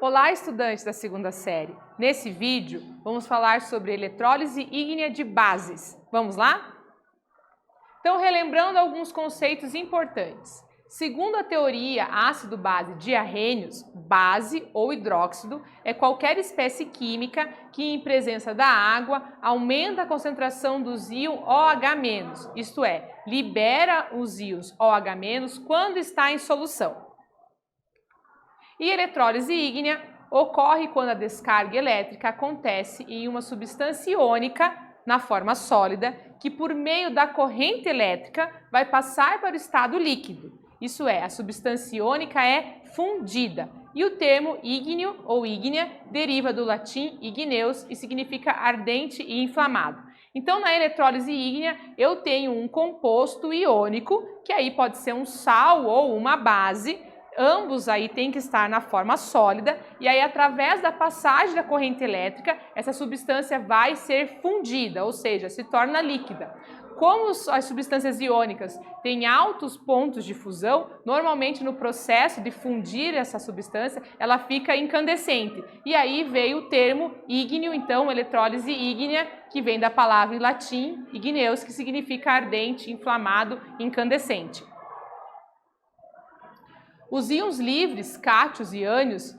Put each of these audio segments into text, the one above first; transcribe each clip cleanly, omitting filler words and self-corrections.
Olá, estudantes da segunda série. Nesse vídeo, vamos falar sobre eletrólise ígnea de bases. Vamos lá? Então, relembrando alguns conceitos importantes. Segundo a teoria ácido-base diarrênios, base ou hidróxido é qualquer espécie química que, em presença da água, aumenta a concentração dos íons OH-, isto é, libera os íons OH- quando está em solução. E eletrólise ígnea ocorre quando a descarga elétrica acontece em uma substância iônica na forma sólida que, por meio da corrente elétrica, vai passar para o estado líquido. Isso é, a substância iônica é fundida. E o termo ígneo ou ígnea deriva do latim igneus e significa ardente e inflamado. Então, na eletrólise ígnea, eu tenho um composto iônico, que aí pode ser um sal ou uma base. Ambos aí têm que estar na forma sólida e aí através da passagem da corrente elétrica essa substância vai ser fundida, ou seja, se torna líquida. Como as substâncias iônicas têm altos pontos de fusão, normalmente no processo de fundir essa substância ela fica incandescente. E aí veio o termo ígneo, então eletrólise ígnea, que vem da palavra em latim igneus, que significa ardente, inflamado, incandescente. Os íons livres, cátions e ânions,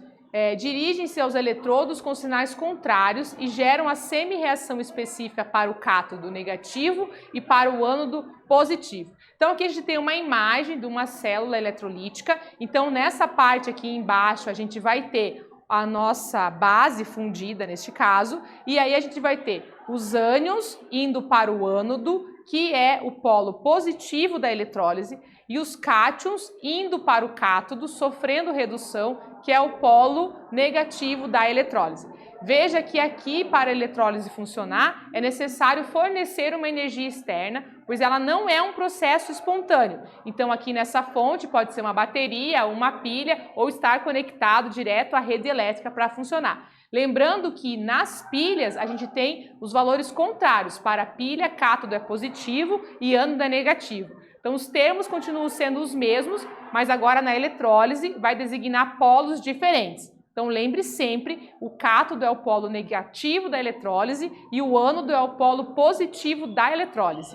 dirigem-se aos eletrodos com sinais contrários e geram a semi-reação específica para o cátodo negativo e para o ânodo positivo. Então aqui a gente tem uma imagem de uma célula eletrolítica. Então nessa parte aqui embaixo a gente vai ter a nossa base fundida neste caso, e aí a gente vai ter os ânions indo para o ânodo, que é o polo positivo da eletrólise, e os cátions indo para o cátodo, sofrendo redução, que é o polo negativo da eletrólise. Veja que aqui, para a eletrólise funcionar, é necessário fornecer uma energia externa, pois ela não é um processo espontâneo. Então, aqui nessa fonte pode ser uma bateria, uma pilha ou estar conectado direto à rede elétrica para funcionar. Lembrando que nas pilhas a gente tem os valores contrários. Para a pilha, cátodo é positivo e ânodo é negativo. Então, os termos continuam sendo os mesmos, mas agora na eletrólise vai designar polos diferentes. Então, lembre sempre, o cátodo é o polo negativo da eletrólise e o ânodo é o polo positivo da eletrólise.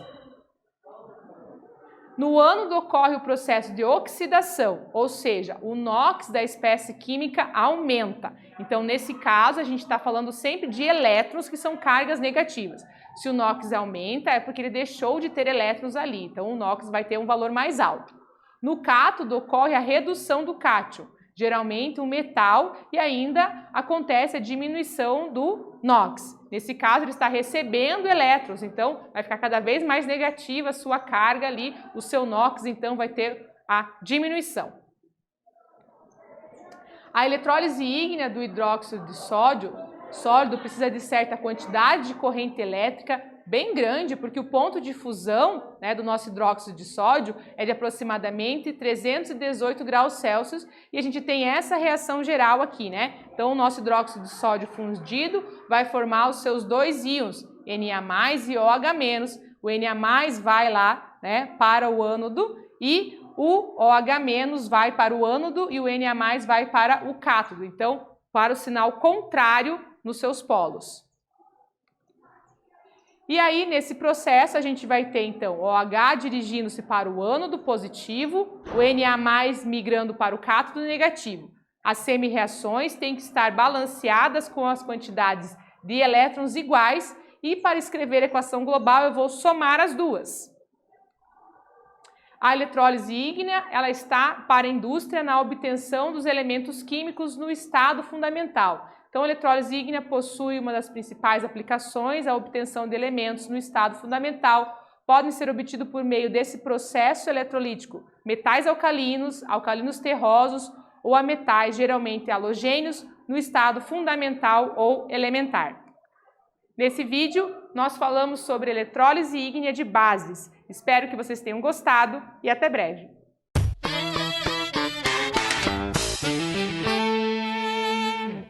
No ânodo ocorre o processo de oxidação, ou seja, o NOx da espécie química aumenta. Então, nesse caso, a gente está falando sempre de elétrons, que são cargas negativas. Se o NOx aumenta, é porque ele deixou de ter elétrons ali, então o NOx vai ter um valor mais alto. No cátodo ocorre a redução do cátion, geralmente um metal, e ainda acontece a diminuição do NOx. Nesse caso, ele está recebendo elétrons, então vai ficar cada vez mais negativa a sua carga ali, o seu NOx então vai ter a diminuição. A eletrólise ígnea do hidróxido de sódio sólido precisa de certa quantidade de corrente elétrica bem grande, porque o ponto de fusão, do nosso hidróxido de sódio é de aproximadamente 318 graus Celsius e a gente tem essa reação geral aqui, Então o nosso hidróxido de sódio fundido vai formar os seus dois íons, Na+ e OH-. O Na+ vai lá, para o ânodo e o OH- vai para o ânodo e o Na+ vai para o cátodo, então para o sinal contrário nos seus polos. E aí, nesse processo, a gente vai ter, então, o OH dirigindo-se para o ânodo positivo, o Na+ migrando para o cátodo negativo. As semi-reações têm que estar balanceadas com as quantidades de elétrons iguais e, para escrever a equação global, eu vou somar as duas. A eletrólise ígnea, ela está para a indústria na obtenção dos elementos químicos no estado fundamental. Então, a eletrólise ígnea possui uma das principais aplicações, a obtenção de elementos no estado fundamental. Podem ser obtidos por meio desse processo eletrolítico metais alcalinos, alcalinos terrosos ou a metais geralmente halogênios no estado fundamental ou elementar. Nesse vídeo, nós falamos sobre eletrólise ígnea de bases. Espero que vocês tenham gostado e até breve.